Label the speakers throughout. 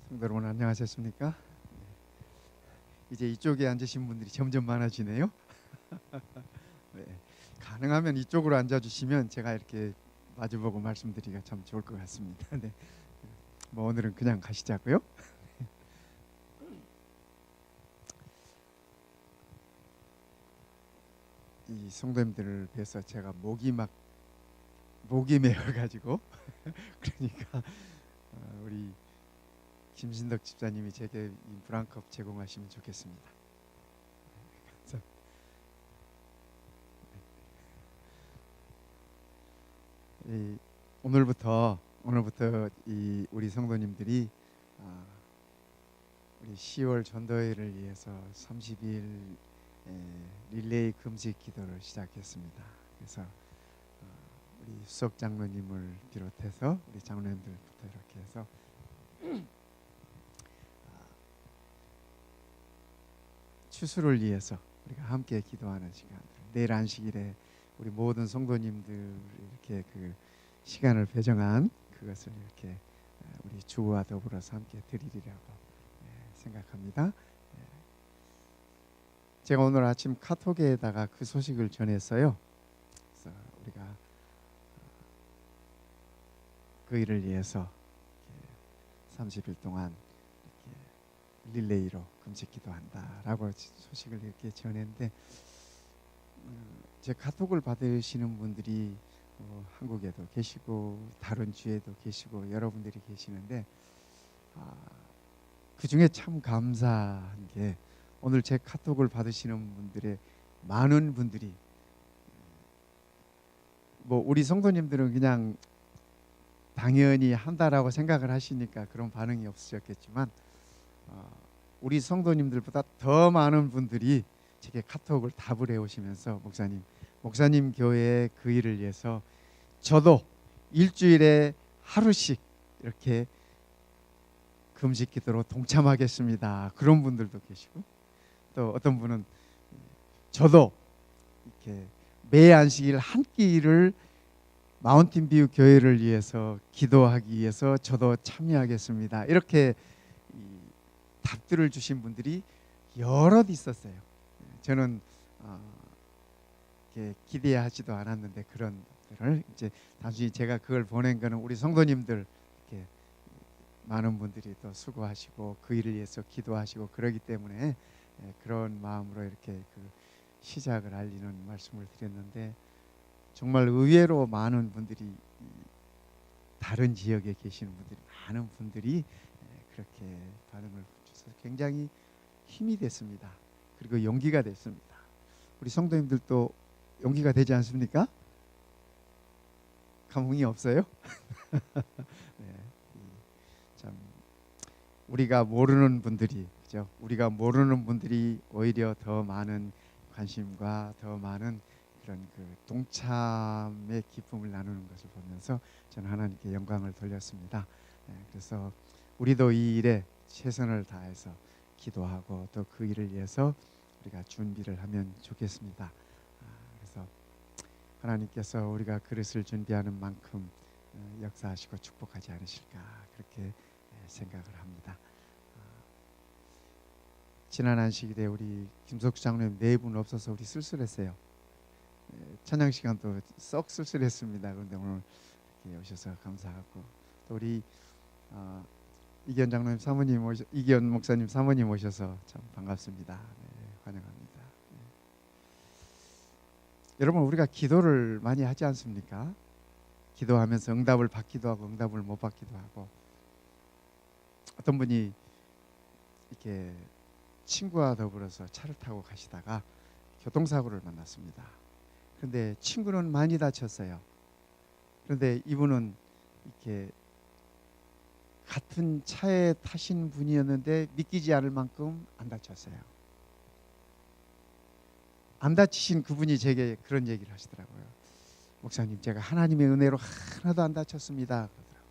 Speaker 1: 성도 여러분 안녕하셨습니까? 이제 이쪽에 앉으신 분들이 점점 많아지네요. 네, 가능하면 이쪽으로 앉아주시면 제가 이렇게 마주보고 말씀드리기가 참 좋을 것 같습니다. 네, 뭐 오늘은 그냥 가시자고요. 이 성도님들을 위해서 제가 목이 메어가지고 그러니까 우리 김신덕 집사님이 제게 이 브랑컵 제공하시면 좋겠습니다. 오늘부터 이 우리 성도님들이 우리 10월 전도회를 위해서 30일 릴레이 금식 기도를 시작했습니다. 그래서 우리 수석 장로님을 비롯해서 우리 장로님들부터 이렇게 해서 추수를 위해서 우리가 함께 기도하는 시간, 내일 안식일에 우리 모든 성도님들 이렇게 그 시간을 배정한 그것을 이렇게 우리 주와 더불어서 함께 드리리라고 생각합니다. 제가 오늘 아침 카톡에다가 그 소식을 전했어요. 그래서 우리가 그 일을 위해서 30일 동안 이렇게 릴레이로 금식 기도한다라고 소식을 이렇게 전했는데 제 카톡을 받으시는 분들이 한국에도 계시고 다른 주에도 계시고 여러분들이 계시는데 그 중에 참 감사한 게 오늘 제 카톡을 받으시는 분들의 많은 분들이 뭐 우리 성도님들은 그냥 당연히 한다라고 생각을 하시니까 그런 반응이 없으셨겠지만 우리 성도님들보다 더 많은 분들이 제게 카톡을 답을 해오시면서 목사님 교회의 그 일을 위해서 저도 일주일에 하루씩 이렇게 금식 기도로 동참하겠습니다. 그런 분들도 계시고 또 어떤 분은 저도 이렇게 매 안식일 한 끼를 마운틴뷰 교회를 위해서 기도하기 위해서 저도 참여하겠습니다. 이렇게 답들을 주신 분들이 여럿 있었어요. 저는 기대하지도 않았는데 그런 것들을 이제 단순히 제가 그걸 보낸 거는 우리 성도님들 이렇게 많은 분들이 또 수고하시고 그 일을 위해서 기도하시고 그러기 때문에 그런 마음으로 이렇게 그 시작을 알리는 말씀을 드렸는데 정말 의외로 많은 분들이 다른 지역에 계시는 분들이 많은 분들이 그렇게 반응을 주셔서 굉장히 힘이 됐습니다. 그리고 용기가 됐습니다. 우리 성도님들도 용기가 되지 않습니까? 감흥이 없어요? 네, 참 우리가 모르는 분들이 그죠? 우리가 모르는 분들이 오히려 더 많은 관심과 더 많은 그런 그 동참의 기쁨을 나누는 것을 보면서 저는 하나님께 영광을 돌렸습니다. 그래서 우리도 이 일에 최선을 다해서 기도하고 또 그 일을 위해서 우리가 준비를 하면 좋겠습니다. 그래서 하나님께서 우리가 그릇을 준비하는 만큼 역사하시고 축복하지 않으실까 그렇게 생각을 합니다. 지난 안식일에 우리 김석주 장로님 네 분 없어서 우리 쓸쓸했어요. 찬양 시간도 썩 쓸쓸했습니다. 그런데 오늘 이렇게 오셔서 감사하고 또 우리 이기현 장로님 사모님 이기현 목사님 사모님 오셔서 참 반갑습니다. 네, 환영합니다. 네. 여러분 우리가 기도를 많이 하지 않습니까? 기도하면서 응답을 받기도 하고 응답을 못 받기도 하고 어떤 분이 이렇게 친구와 더불어서 차를 타고 가시다가 교통사고를 만났습니다. 그런데 친구는 많이 다쳤어요. 그런데 이분은 이렇게 같은 차에 타신 분이었는데 믿기지 않을 만큼 안 다쳤어요. 안 다치신 그분이 제게 그런 얘기를 하시더라고요. 목사님 제가 하나님의 은혜로 하나도 안 다쳤습니다. 그러더라고요.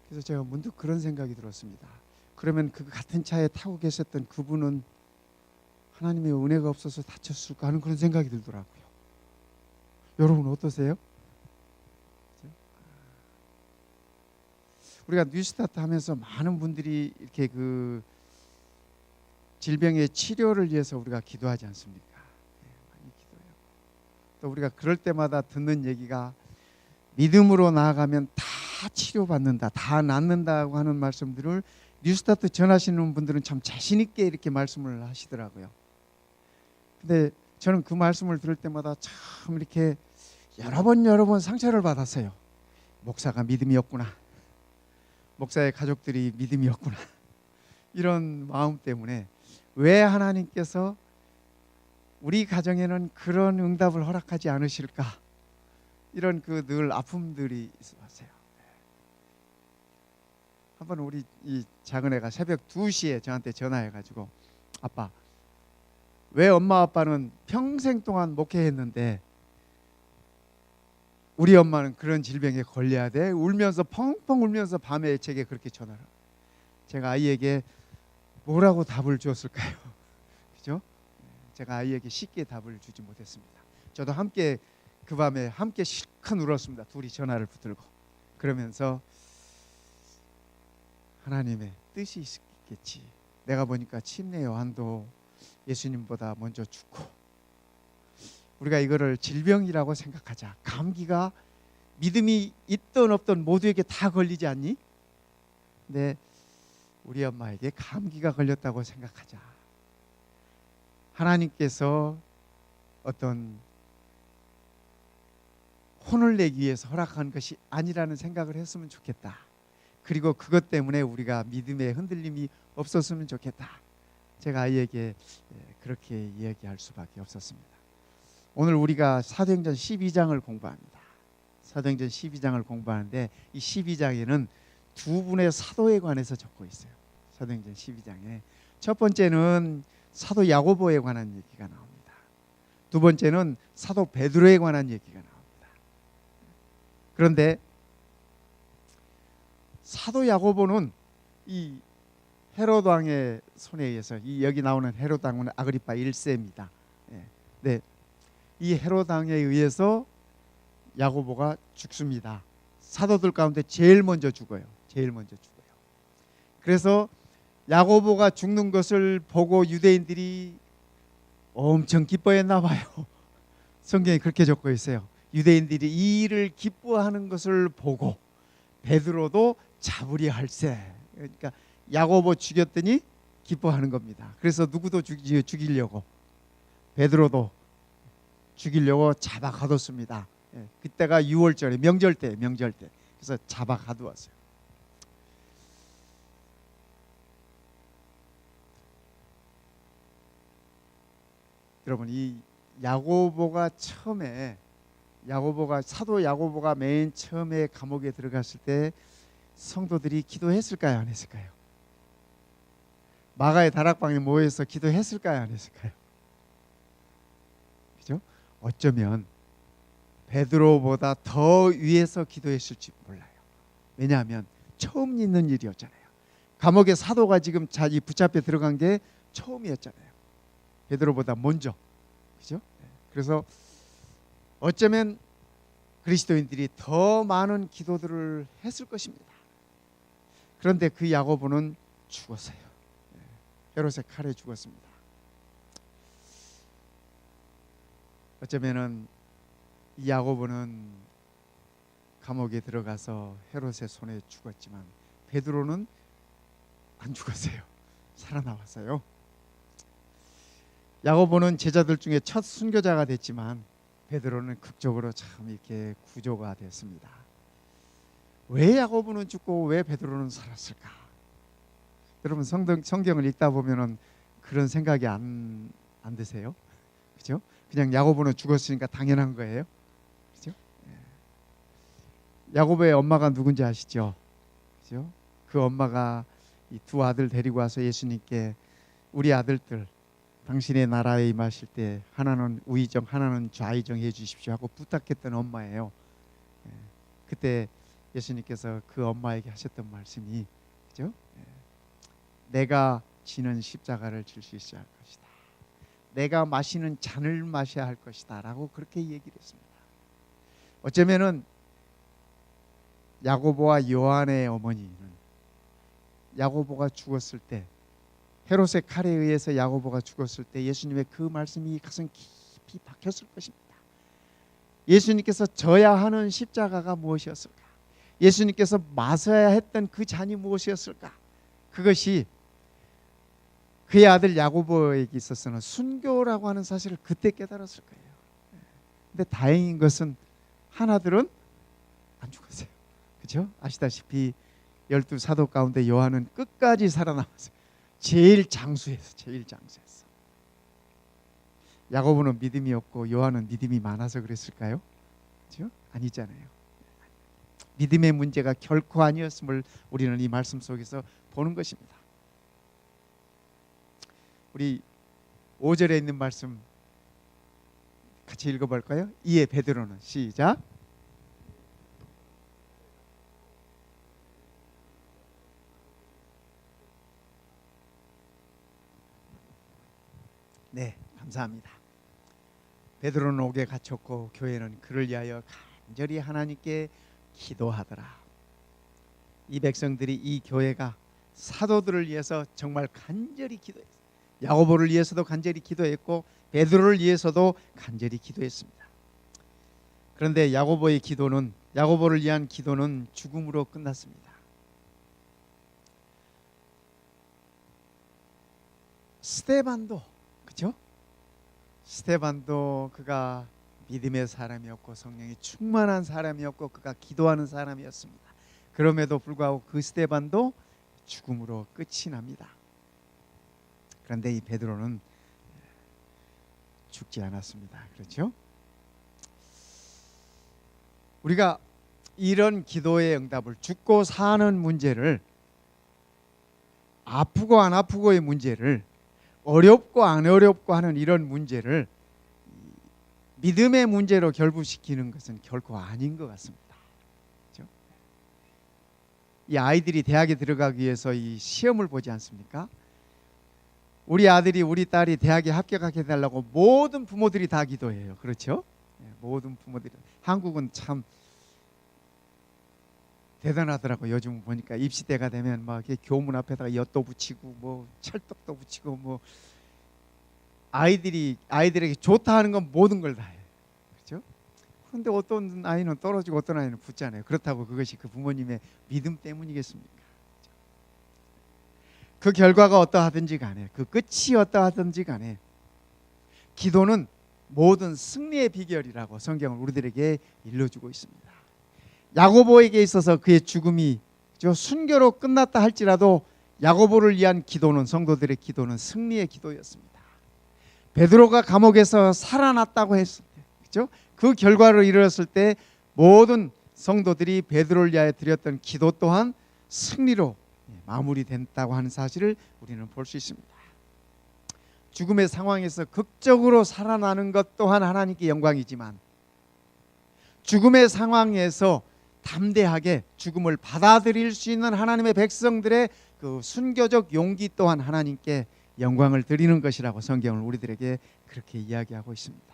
Speaker 1: 그래서 제가 문득 그런 생각이 들었습니다. 그러면 그 같은 차에 타고 계셨던 그분은 하나님의 은혜가 없어서 다쳤을까 하는 그런 생각이 들더라고요. 여러분 어떠세요? 우리가 뉴스타트 하면서 많은 분들이 이렇게 그 질병의 치료를 위해서 우리가 기도하지 않습니까? 많이 기도해요. 또 우리가 그럴 때마다 듣는 얘기가 믿음으로 나아가면 다 치료받는다, 다 낫는다고 하는 말씀들을 뉴스타트 전하시는 분들은 참 자신 있게 이렇게 말씀을 하시더라고요. 근데 저는 그 말씀을 들을 때마다 참 이렇게 여러 번 상처를 받았어요. 목사가 믿음이 없구나. 목사의 가족들이 믿음이 없구나. 이런 마음 때문에 왜 하나님께서 우리 가정에는 그런 응답을 허락하지 않으실까? 이런 그 늘 아픔들이 있었어요. 한번 우리 이 작은 애가 새벽 2시에 저한테 전화해가지고, 아빠, 왜 엄마 아빠는 평생 동안 목회했는데 우리 엄마는 그런 질병에 걸려야 돼? 울면서 펑펑 울면서 밤에 제게 그렇게 전화를. 제가 아이에게 뭐라고 답을 주었을까요? 그죠? 제가 아이에게 쉽게 답을 주지 못했습니다. 저도 함께 그 밤에 함께 실컷 울었습니다. 둘이 전화를 붙들고. 그러면서 하나님의 뜻이 있겠지. 내가 보니까 침례 요한도 예수님보다 먼저 죽고, 우리가 이거를 질병이라고 생각하자. 감기가 믿음이 있든 없든 모두에게 다 걸리지 않니? 근데 우리 엄마에게 감기가 걸렸다고 생각하자. 하나님께서 어떤 혼을 내기 위해서 허락한 것이 아니라는 생각을 했으면 좋겠다. 그리고 그것 때문에 우리가 믿음의 흔들림이 없었으면 좋겠다. 제가 아이에게 그렇게 이야기할 수밖에 없었습니다. 오늘 우리가 사도행전 12장을 공부합니다. 사도행전 12장을 공부하는데 이 12장에는 두 분의 사도에 관해서 적고 있어요. 사도행전 12장에 첫 번째는 사도 야고보에 관한 얘기가 나옵니다. 두 번째는 사도 베드로에 관한 얘기가 나옵니다. 그런데 사도 야고보는 이 헤롯 왕의 손에 의해서, 이 여기 나오는 헤롯 왕은 아그리파 1세입니다. 네, 이 헤롯 왕에 의해서 야고보가 죽습니다. 사도들 가운데 제일 먼저 죽어요. 제일 먼저 죽어요. 그래서 야고보가 죽는 것을 보고 유대인들이 엄청 기뻐했나 봐요. 성경에 그렇게 적고 있어요. 유대인들이 이 일을 기뻐하는 것을 보고 베드로도 잡으려 할세. 그러니까 야고보 죽였더니 기뻐하는 겁니다. 그래서 누구도 죽이려고, 베드로도 죽이려고 잡아 가뒀습니다. 그때가 6월절에 명절 때. 그래서 잡아 가두었어요. 여러분, 이 야고보가 사도 야고보가 맨 처음에 감옥에 들어갔을 때 성도들이 기도했을까요, 안 했을까요? 마가의 다락방에 모여서 기도했을까요, 안 했을까요? 그죠? 어쩌면 베드로보다 더 위에서 기도했을지 몰라요. 왜냐하면 처음 있는 일이었잖아요. 감옥에 사도가 지금 자기 붙잡혀 들어간 게 처음이었잖아요. 베드로보다 먼저. 그죠? 그래서 어쩌면 그리스도인들이 더 많은 기도들을 했을 것입니다. 그런데 그 야고보는 죽었어요. 헤롯의 칼에 죽었습니다. 어쩌면은 이 야고보는 감옥에 들어가서 헤롯의 손에 죽었지만 베드로는 안 죽었어요. 살아나왔어요. 야고보는 제자들 중에 첫 순교자가 됐지만 베드로는 극적으로 참 이렇게 구조가 됐습니다. 왜 야고보는 죽고 왜 베드로는 살았을까? 여러분 성경을 읽다 보면은 그런 생각이 안 드세요? 그죠? 그냥 야고보는 죽었으니까 당연한 거예요. 그죠? 야고보의 엄마가 누군지 아시죠? 그죠? 그 엄마가 이 두 아들 데리고 와서 예수님께 우리 아들들 당신의 나라에 임하실 때 하나는 우의정 하나는 좌의정 해 주십시오 하고 부탁했던 엄마예요. 그때 예수님께서 그 엄마에게 하셨던 말씀이, 그죠? 내가 지는 십자가를 질 수 있어야 할 것이다. 내가 마시는 잔을 마셔야 할 것이다 라고 그렇게 얘기를 했습니다. 어쩌면은 야고보와 요한의 어머니는 야고보가 죽었을 때, 헤롯의 칼에 의해서 야고보가 죽었을 때 예수님의 그 말씀이 가슴 깊이 박혔을 것입니다. 예수님께서 져야 하는 십자가가 무엇이었을까? 예수님께서 마셔야 했던 그 잔이 무엇이었을까? 그것이 그의 아들 야고보에게 있어서는 순교라고 하는 사실을 그때 깨달았을 거예요. 근데 다행인 것은 하나들은 안 죽었어요. 그렇죠? 아시다시피 12사도 가운데 요한은 끝까지 살아남았어요. 제일 장수했어. 야고보는 믿음이 없고 요한은 믿음이 많아서 그랬을까요? 그렇죠? 아니잖아요. 믿음의 문제가 결코 아니었음을 우리는 이 말씀 속에서 보는 것입니다. 우리 5절에 있는 말씀 같이 읽어볼까요? 이에 베드로는, 시작. 네, 감사합니다. 베드로는 옥에 갇혔고 교회는 그를 위하여 간절히 하나님께 기도하더라. 이 백성들이, 이 교회가 사도들을 위해서 정말 간절히 기도했어요. 야고보를 위해서도 간절히 기도했고 베드로를 위해서도 간절히 기도했습니다. 그런데 야고보를 위한 기도는 죽음으로 끝났습니다. 스데반도, 그렇죠? 스데반도 그가 믿음의 사람이었고 성령이 충만한 사람이었고 그가 기도하는 사람이었습니다. 그럼에도 불구하고 그 스데반도 죽음으로 끝이 납니다. 그런데 이 베드로는 죽지 않았습니다. 그렇죠? 우리가 이런 기도의 응답을, 죽고 사는 문제를, 아프고 안 아프고의 문제를, 어렵고 안 어렵고 하는 이런 문제를 믿음의 문제로 결부시키는 것은 결코 아닌 것 같습니다. 그렇죠? 이 아이들이 대학에 들어가기 위해서 이 시험을 보지 않습니까? 우리 아들이, 우리 딸이 대학에 합격하게 해달라고 모든 부모들이 다 기도해요. 그렇죠? 모든 부모들이. 한국은 참 대단하더라고. 요즘 보니까 입시 때가 되면 막 교문 앞에다가 엿도 붙이고 뭐 찰떡도 붙이고 뭐 아이들에게 좋다 하는 건 모든 걸 다 해요. 그렇죠? 그런데 어떤 아이는 떨어지고 어떤 아이는 붙잖아요. 그렇다고 그것이 그 부모님의 믿음 때문이겠습니까? 그 결과가 어떠하든지 간에, 그 끝이 어떠하든지 간에 기도는 모든 승리의 비결이라고 성경은 우리들에게 일러주고 있습니다. 야고보에게 있어서 그의 죽음이 순교로 끝났다 할지라도 야고보를 위한 기도는, 성도들의 기도는 승리의 기도였습니다. 베드로가 감옥에서 살아났다고 했을 때, 그렇죠? 그 결과를 이루었을 때 모든 성도들이 베드로를 위하여 드렸던 기도 또한 승리로 마무리됐다고 하는 사실을 우리는 볼 수 있습니다. 죽음의 상황에서 극적으로 살아나는 것 또한 하나님께 영광이지만 죽음의 상황에서 담대하게 죽음을 받아들일 수 있는 하나님의 백성들의 그 순교적 용기 또한 하나님께 영광을 드리는 것이라고 성경은 우리들에게 그렇게 이야기하고 있습니다.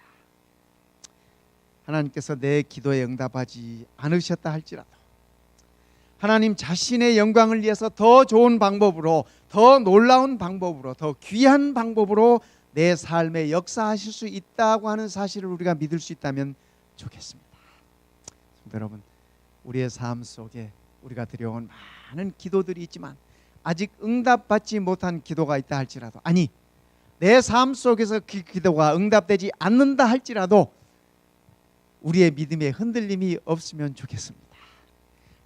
Speaker 1: 하나님께서 내 기도에 응답하지 않으셨다 할지라도 하나님 자신의 영광을 위해서 더 좋은 방법으로, 더 놀라운 방법으로, 더 귀한 방법으로 내 삶에 역사하실 수 있다고 하는 사실을 우리가 믿을 수 있다면 좋겠습니다. 여러분, 우리의 삶 속에 우리가 드려온 많은 기도들이 있지만 아직 응답받지 못한 기도가 있다 할지라도, 아니 내 삶 속에서 그 기도가 응답되지 않는다 할지라도 우리의 믿음에 흔들림이 없으면 좋겠습니다.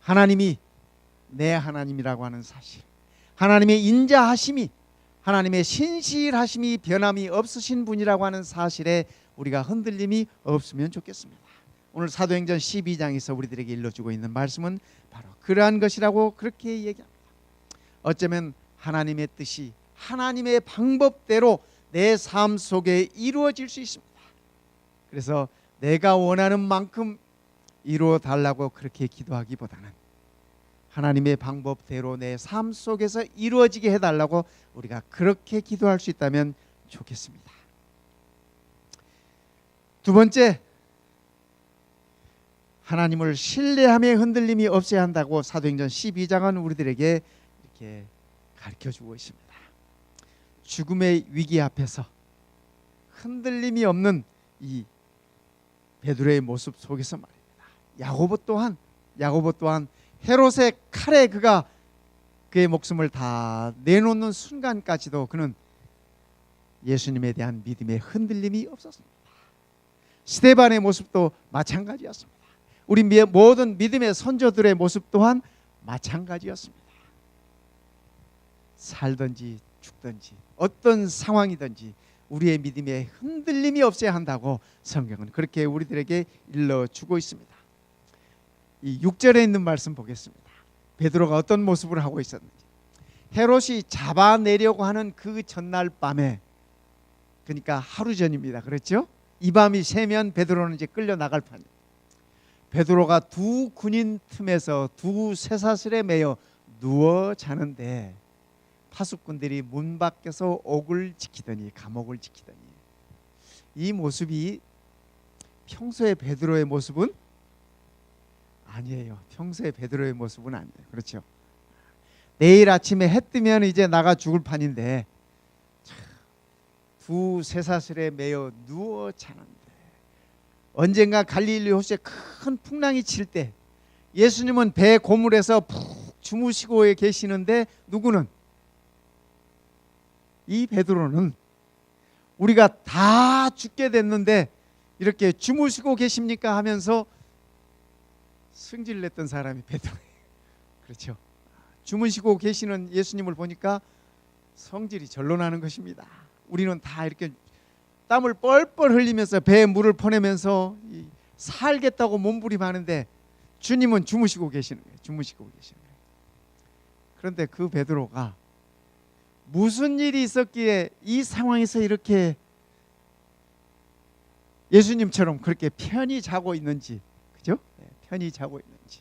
Speaker 1: 하나님이 내 하나님이라고 하는 사실, 하나님의 인자하심이, 하나님의 신실하심이 변함이 없으신 분이라고 하는 사실에 우리가 흔들림이 없으면 좋겠습니다. 오늘 사도행전 12장에서 우리들에게 일러주고 있는 말씀은 바로 그러한 것이라고 그렇게 얘기합니다. 어쩌면 하나님의 뜻이 하나님의 방법대로 내 삶 속에 이루어질 수 있습니다. 그래서 내가 원하는 만큼 이루어 달라고 그렇게 기도하기보다는 하나님의 방법대로 내 삶 속에서 이루어지게 해달라고 우리가 그렇게 기도할 수 있다면 좋겠습니다. 두 번째, 하나님을 신뢰함의 흔들림이 없어야 한다고 사도행전 12장은 우리들에게 이렇게 가르쳐주고 있습니다. 죽음의 위기 앞에서 흔들림이 없는 이 베드로의 모습 속에서 말입니다. 야고보 또한 헤롯의 칼에 그가 그의 목숨을 다 내놓는 순간까지도 그는 예수님에 대한 믿음의 흔들림이 없었습니다. 스데반의 모습도 마찬가지였습니다. 우리 모든 믿음의 선조들의 모습 또한 마찬가지였습니다. 살든지 죽든지 어떤 상황이든지 우리의 믿음에 흔들림이 없어야 한다고 성경은 그렇게 우리들에게 일러주고 있습니다. 이 6절에 있는 말씀 보겠습니다. 베드로가 어떤 모습을 하고 있었는지. 헤롯이 잡아내려고 하는 그 전날 밤에, 그러니까 하루 전입니다. 그렇죠? 이 밤이 새면 베드로는 이제 끌려 나갈 판이에요. 베드로가 두 군인 틈에서 두 쇠사슬에 매여 누워 자는데 파수꾼들이 문 밖에서 옥을 지키더니, 감옥을 지키더니, 이 모습이 평소의 베드로의 모습은 아니에요. 평소의 베드로의 모습은 아니에요. 그렇죠? 내일 아침에 해 뜨면 이제 나가 죽을 판인데 두 쇠사슬에 매여 누워 자는데, 언젠가 갈릴리 호수에 큰 풍랑이 칠 때 예수님은 배 고물에서 푹 주무시고 계시는데, 누구는, 이 베드로는 우리가 다 죽게 됐는데 이렇게 주무시고 계십니까 하면서 승질 냈던 사람이 베드로예요. 그렇죠? 주무시고 계시는 예수님을 보니까 성질이 절로 나는 것입니다. 우리는 다 이렇게 땀을 뻘뻘 흘리면서 배에 물을 퍼내면서 살겠다고 몸부림하는데 주님은 주무시고 계시는 거예요. 주무시고 계시는 거예요. 그런데 그 베드로가 무슨 일이 있었기에 이 상황에서 이렇게 예수님처럼 그렇게 편히 자고 있는지, 그죠? 편히 자고 있는지,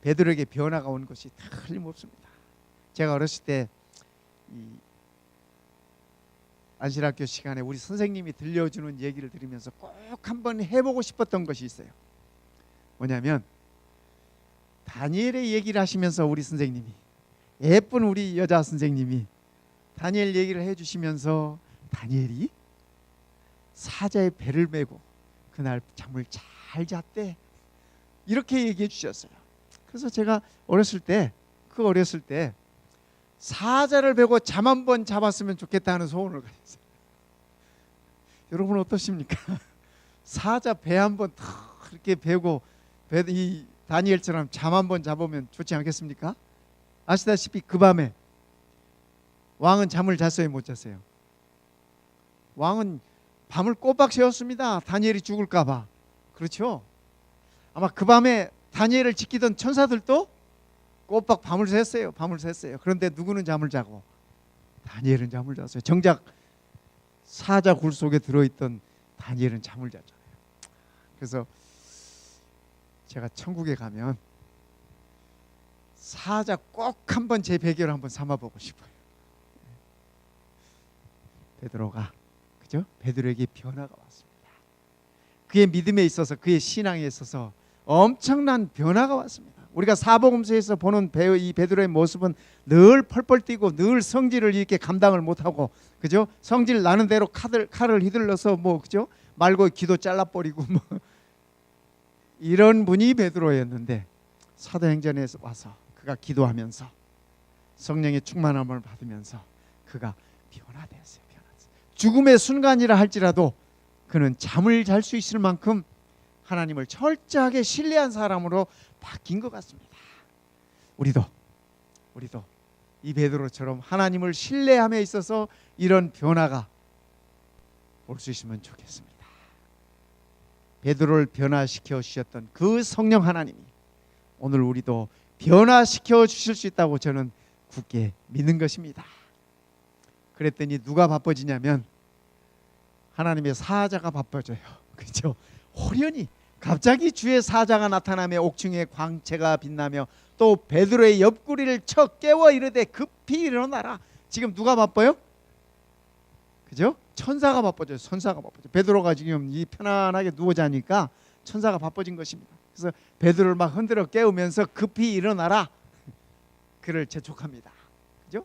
Speaker 1: 베드로에게 변화가 온 것이 틀림없습니다. 제가 어렸을 때 이 안실학교 시간에 우리 선생님이 들려주는 얘기를 들으면서 꼭 한번 해보고 싶었던 것이 있어요. 뭐냐면, 다니엘의 얘기를 하시면서 우리 선생님이, 예쁜 우리 여자 선생님이 다니엘 얘기를 해주시면서 다니엘이 사자의 배를 메고 그날 잠을 잘 잤대, 이렇게 얘기해 주셨어요. 그래서 제가 어렸을 때 사자를 베고 잠 한 번 잡았으면 좋겠다는 소원을 가졌어요. 여러분 어떠십니까? 사자 배 한 번 이렇게 베고 이 다니엘처럼 잠 한 번 잡으면 좋지 않겠습니까? 아시다시피 그 밤에 왕은 잠을 잤어요, 못 잤어요? 왕은 밤을 꼬박 새웠습니다. 다니엘이 죽을까 봐. 그렇죠? 아마 그 밤에 다니엘을 지키던 천사들도 꼬박 밤을 샜어요. 그런데 누구는 잠을 자고 다니엘은 잠을 잤어요. 정작 사자 굴 속에 들어있던 다니엘은 잠을 잤잖아요. 그래서 제가 천국에 가면 사자 꼭 한번 제 베개로 한번 삼아보고 싶어요. 베드로가, 그죠? 베드로에게 변화가 왔습니다. 그의 믿음에 있어서, 그의 신앙에 있어서 엄청난 변화가 왔습니다. 우리가 사복음서에서 보는 이 베드로의 모습은 늘 펄펄 뛰고 늘 성질을 이렇게 감당을 못하고, 그죠? 성질 나는 대로 칼을 휘둘러서 그죠? 말고 기도 잘라버리고 이런 분이 베드로였는데, 사도행전에 와서 그가 기도하면서 성령의 충만함을 받으면서 그가 변화됐어요. 죽음의 순간이라 할지라도 그는 잠을 잘 수 있을 만큼 하나님을 철저하게 신뢰한 사람으로 바뀐 것 같습니다. 우리도 이 베드로처럼 하나님을 신뢰함에 있어서 이런 변화가 올 수 있으면 좋겠습니다. 베드로를 변화시켜 주셨던 그 성령 하나님이 오늘 우리도 변화시켜 주실 수 있다고 저는 굳게 믿는 것입니다. 그랬더니 누가 바빠지냐면 하나님의 사자가 바빠져요. 그렇죠? 호련히 갑자기 주의 사자가 나타나며 옥중에 광채가 빛나며 또 베드로의 옆구리를 쳐 깨워 이르되 급히 일어나라. 지금 누가 바빠요? 그죠? 천사가 바빠져요. 천사가 바빠져. 베드로가 지금 이 편안하게 누워 자니까 천사가 바빠진 것입니다. 그래서 베드로를 막 흔들어 깨우면서 급히 일어나라. 그를 재촉합니다. 그죠?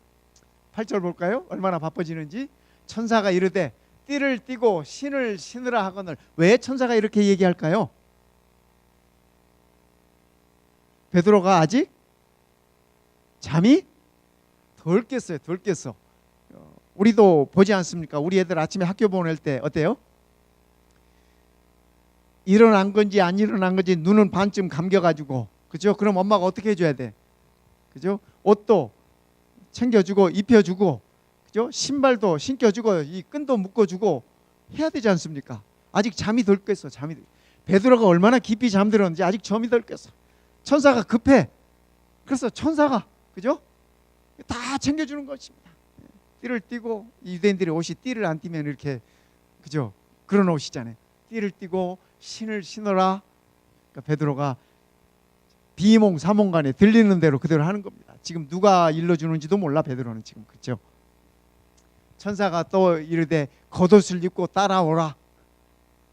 Speaker 1: 8절 볼까요? 얼마나 바빠지는지. 천사가 이르되 띠를 띠고 신을 신으라 하거늘. 왜 천사가 이렇게 얘기할까요? 베드로가 아직 잠이 덜 깼어요. 덜 깼어. 우리도 보지 않습니까? 우리 애들 아침에 학교 보낼 때 어때요? 일어난 건지 안 일어난 건지 눈은 반쯤 감겨가지고, 그죠? 그럼 엄마가 어떻게 해줘야 돼? 그죠? 옷도 챙겨주고 입혀주고, 그죠? 신발도 신겨주고 이 끈도 묶어주고 해야 되지 않습니까? 아직 잠이 덜 깼어. 베드로가 얼마나 깊이 잠들었는지 아직 잠이 덜 깼어. 천사가 급해. 그래서 천사가, 그죠? 다 챙겨주는 것입니다. 띠를 띠고, 유대인들이 옷이 띠를 안 띠면 이렇게, 그죠? 그런 옷이잖아요. 띠를 띠고 신을 신어라. 그러니까 베드로가 비몽사몽간에 들리는 대로 그대로 하는 겁니다. 지금 누가 일러주는지도 몰라 베드로는 지금. 그렇죠? 천사가 또 이르되 겉옷을 입고 따라오라.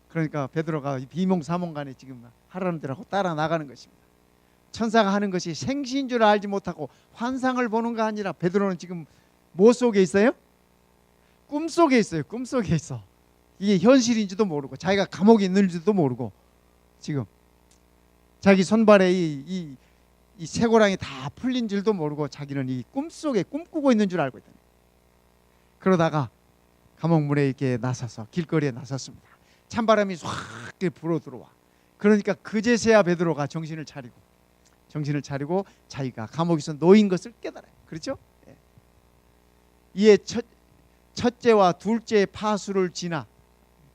Speaker 1: 그러니까 베드로가 비몽사몽간에 지금 하라는 대로 하고 따라 나가는 것입니다. 천사가 하는 것이 생시인 줄 알지 못하고 환상을 보는 거 아니라 베드로는 지금 뭐 속에 있어요? 꿈 속에 있어요. 꿈 속에 있어. 이게 현실인지도 모르고 자기가 감옥에 있는지도 모르고 지금 자기 손발에 이 쇠고랑이 다 풀린 줄도 모르고 자기는 이 꿈속에 꿈꾸고 있는 줄 알고 있다. 그러다가 감옥문에 이렇게 나서서 길거리에 나섰습니다. 찬바람이 확 불어 들어와. 그러니까 그제서야 베드로가 정신을 차리고 자기가 감옥에서 놓인 것을 깨달아요. 그렇죠? 예. 이에 첫째와 둘째의 파수를 지나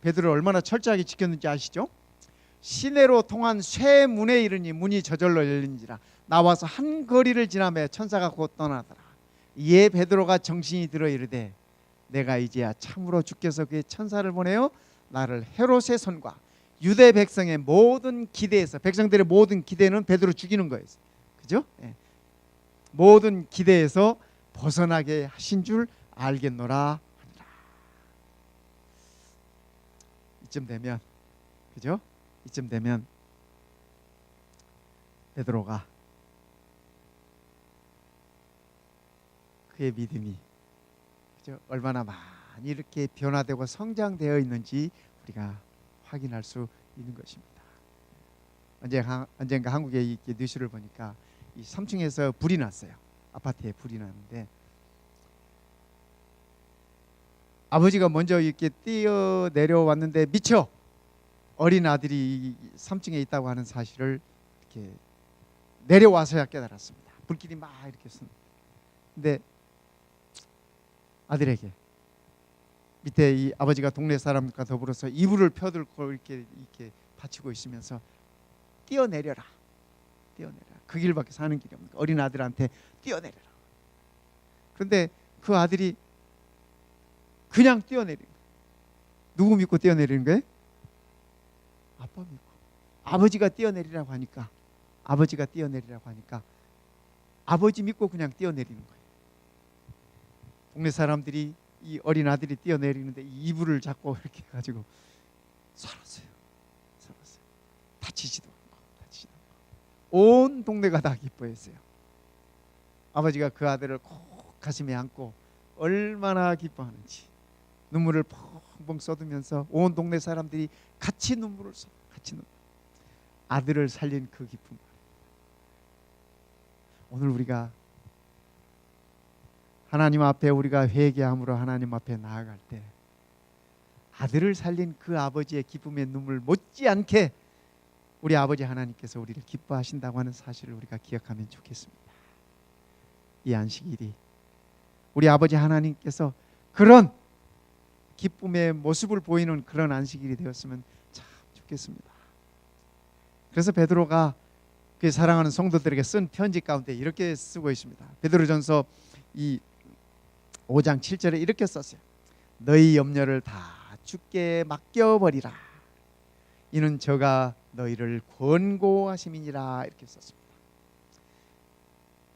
Speaker 1: 베드로를 얼마나 철저하게 지켰는지 아시죠? 시내로 통한 쇠문에 이르니 문이 저절로 열린지라. 나와서 한 거리를 지나며 천사가 곧 떠나더라. 이에 베드로가 정신이 들어 이르되 내가 이제야 참으로 주께서 그의 천사를 보내어 나를 헤롯의 손과 유대 백성의 모든 기대에서, 백성들의 모든 기대는 베드로 죽이는 거예요. 그죠? 예. 모든 기대에서 벗어나게 하신 줄 알겠노라. 이쯤 되면, 그죠? 이쯤 되면 베드로가 그의 믿음이, 그죠? 얼마나 많이 이렇게 변화되고 성장되어 있는지 우리가 확인할 수 있는 것입니다. 언젠가 한국에 이렇게 뉴스를 보니까 이 3층에서 불이 났어요. 아파트에 불이 났는데 아버지가 먼저 이렇게 뛰어 내려왔는데 미처 어린 아들이 3층에 있다고 하는 사실을 이렇게 내려와서야 깨달았습니다. 불길이 막 이렇게 쏜. 근데 아들에게 밑에 이 아버지가 동네 사람과 더불어서 이불을 펴들고 이렇게 받치고 있으면서 뛰어내려라. 그 길밖에 사는 길이 없는 거야. 어린 아들한테 뛰어내려라. 그런데 그 아들이 그냥 뛰어내리는 거예요. 누구 믿고 뛰어내리는 거예요? 아빠 믿고. 아버지가 뛰어내리라고 하니까 아버지 믿고 그냥 뛰어내리는 거예요. 동네 사람들이 이 어린 아들이 뛰어내리는데 이불을 잡고 이렇게 해가지고 살았어요. 다치지도 않고. 온 동네가 다 기뻐했어요. 아버지가 그 아들을 꼭 가슴에 안고 얼마나 기뻐하는지 눈물을 펑펑 쏟으면서 온 동네 사람들이 같이 눈물을 쏟아. 아들을 살린 그 기쁨. 오늘 우리가 하나님 앞에 우리가 회개함으로 하나님 앞에 나아갈 때 아들을 살린 그 아버지의 기쁨의 눈물 못지않게 우리 아버지 하나님께서 우리를 기뻐하신다고 하는 사실을 우리가 기억하면 좋겠습니다. 이 안식일이 우리 아버지 하나님께서 그런 기쁨의 모습을 보이는 그런 안식일이 되었으면 참 좋겠습니다. 그래서 베드로가 그 사랑하는 성도들에게 쓴 편지 가운데 이렇게 쓰고 있습니다. 베드로전서 이 5장 7절에 이렇게 썼어요. 너희 염려를 다 주께 맡겨버리라. 이는 저가 너희를 권고하심이니라. 이렇게 썼습니다.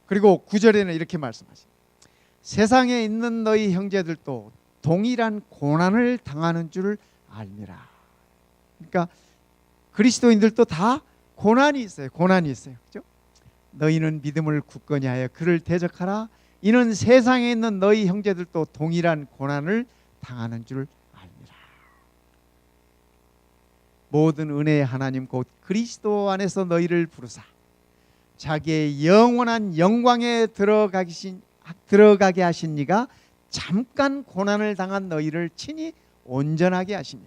Speaker 1: 그리고 9절에는 이렇게 말씀하십니다. 세상에 있는 너희 형제들도 동일한 고난을 당하는 줄 알미라. 그러니까 그리스도인들도 다 고난이 있어요. 고난이 있어요. 그죠? 너희는 믿음을 굳건히 하여 그를 대적하라. 이는 세상에 있는 너희 형제들도 동일한 고난을 당하는 줄 알미라. 모든 은혜의 하나님 곧 그리스도 안에서 너희를 부르사 자기의 영원한 영광에 들어가게 하신 이가 잠깐 고난을 당한 너희를 친히 온전하게 하시며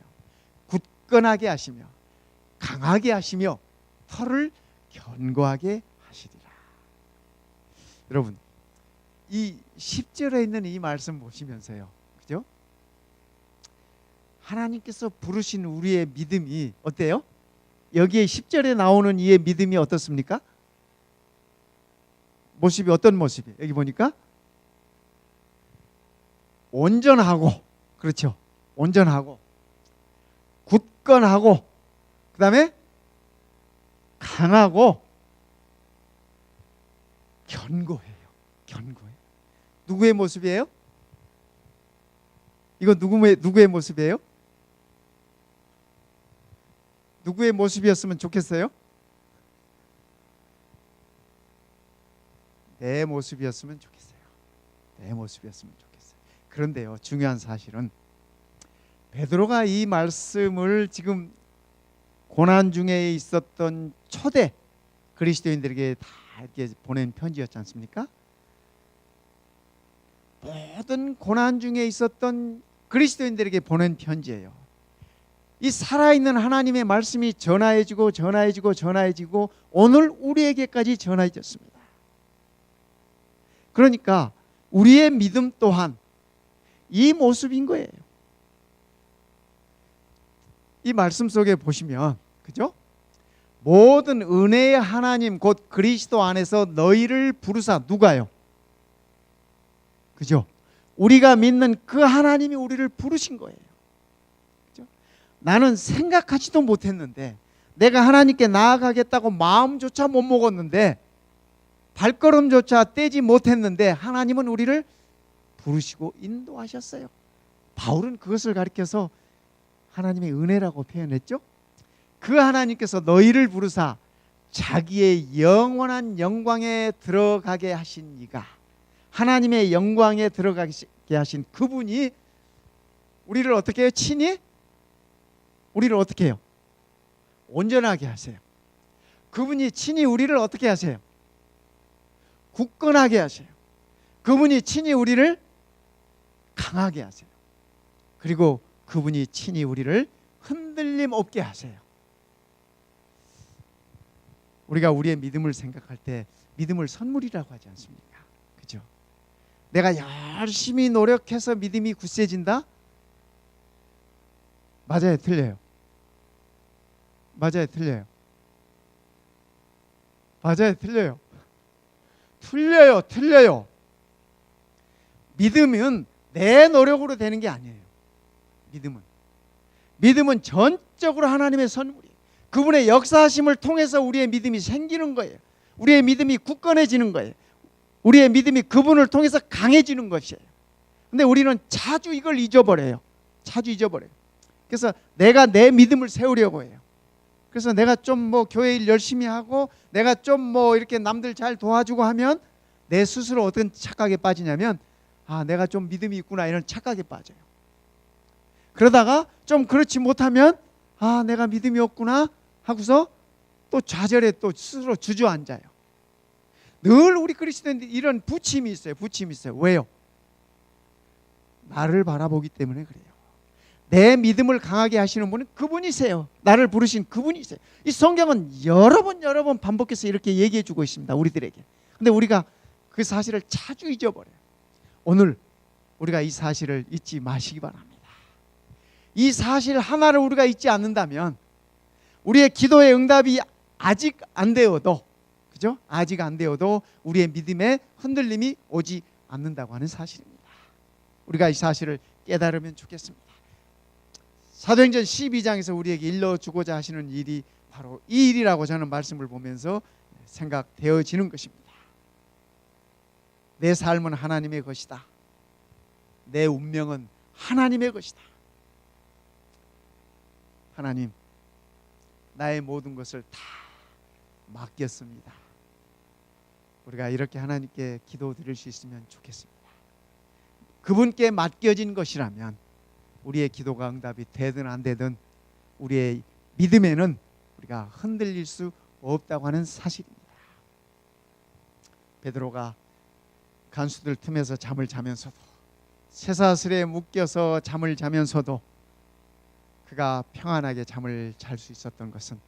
Speaker 1: 굳건하게 하시며 강하게 하시며 털을 견고하게 하시리라. 여러분, 이 10절에 있는 이 말씀 보시면서요, 그죠? 하나님께서 부르신 우리의 믿음이 어때요? 여기에 10절에 나오는 이의 믿음이 어떻습니까? 모습이 어떤 모습이에요? 여기 보니까 온전하고, 그렇죠? 온전하고 굳건하고 그 다음에 강하고 견고해요. 견고해요. 누구의 모습이에요? 이거 누구의 모습이에요? 누구의 모습이었으면 좋겠어요? 내 모습이었으면 좋겠어요. 내 모습이었으면 좋겠어요. 그런데요, 중요한 사실은 베드로가 이 말씀을 지금 고난 중에 있었던 초대 그리스도인들에게 다 이렇게 보낸 편지였지 않습니까? 모든 고난 중에 있었던 그리스도인들에게 보낸 편지예요. 이 살아있는 하나님의 말씀이 전해지고 오늘 우리에게까지 전해졌습니다. 그러니까 우리의 믿음 또한 이 모습인 거예요. 이 말씀 속에 보시면, 그죠? 모든 은혜의 하나님 곧 그리스도 안에서 너희를 부르사, 누가요? 그죠? 우리가 믿는 그 하나님이 우리를 부르신 거예요. 그죠? 나는 생각하지도 못했는데, 내가 하나님께 나아가겠다고 마음조차 못 먹었는데, 발걸음조차 떼지 못했는데 하나님은 우리를 부르시고 인도하셨어요. 바울은 그것을 가리켜서 하나님의 은혜라고 표현했죠. 그 하나님께서 너희를 부르사 자기의 영원한 영광에 들어가게 하신 이가, 하나님의 영광에 들어가게 하신 그분이 우리를 어떻게 해요? 친히 우리를 어떻게 해요? 온전하게 하세요. 그분이 친히 우리를 어떻게 하세요? 굳건하게 하세요. 그분이 친히 우리를 강하게 하세요. 그리고 그분이 친히 우리를 흔들림 없게 하세요. 우리가 우리의 믿음을 생각할 때 믿음을 선물이라고 하지 않습니까? 그죠? 내가 열심히 노력해서 믿음이 굳세진다? 맞아요, 틀려요? 맞아요, 틀려요? 맞아요, 틀려요? 틀려요. 믿음은 내 노력으로 되는 게 아니에요. 믿음은 전적으로 하나님의 선물이에요. 그분의 역사하심을 통해서 우리의 믿음이 생기는 거예요. 우리의 믿음이 굳건해지는 거예요. 우리의 믿음이 그분을 통해서 강해지는 것이에요. 근데 우리는 자주 이걸 잊어버려요. 그래서 내가 내 믿음을 세우려고 해요. 그래서 내가 좀 교회 일 열심히 하고 내가 좀 이렇게 남들 잘 도와주고 하면 내 스스로 어떤 착각에 빠지냐면, 내가 좀 믿음이 있구나, 이런 착각에 빠져요. 그러다가 좀 그렇지 못하면 내가 믿음이 없구나 하고서 또 좌절에 또 스스로 주저앉아요. 늘 우리 그리스도인들이 이런 부침이 있어요. 왜요? 나를 바라보기 때문에 그래요. 내 믿음을 강하게 하시는 분은 그분이세요. 나를 부르신 그분이세요. 이 성경은 여러 번 반복해서 이렇게 얘기해 주고 있습니다, 우리들에게. 근데 우리가 그 사실을 자주 잊어버려요. 오늘 우리가 이 사실을 잊지 마시기 바랍니다. 이 사실 하나를 우리가 잊지 않는다면 우리의 기도의 응답이 아직 안 되어도, 그죠? 아직 안 되어도 우리의 믿음에 흔들림이 오지 않는다고 하는 사실입니다. 우리가 이 사실을 깨달으면 좋겠습니다. 사도행전 12장에서 우리에게 일러주고자 하시는 일이 바로 이 일이라고 저는 말씀을 보면서 생각되어지는 것입니다. 내 삶은 하나님의 것이다. 내 운명은 하나님의 것이다. 하나님, 나의 모든 것을 다 맡겼습니다. 우리가 이렇게 하나님께 기도 드릴 수 있으면 좋겠습니다. 그분께 맡겨진 것이라면 우리의 기도가 응답이 되든 안 되든 우리의 믿음에는 우리가 흔들릴 수 없다고 하는 사실입니다. 베드로가 간수들 틈에서 잠을 자면서도, 쇠사슬에 묶여서 잠을 자면서도 그가 평안하게 잠을 잘 수 있었던 것은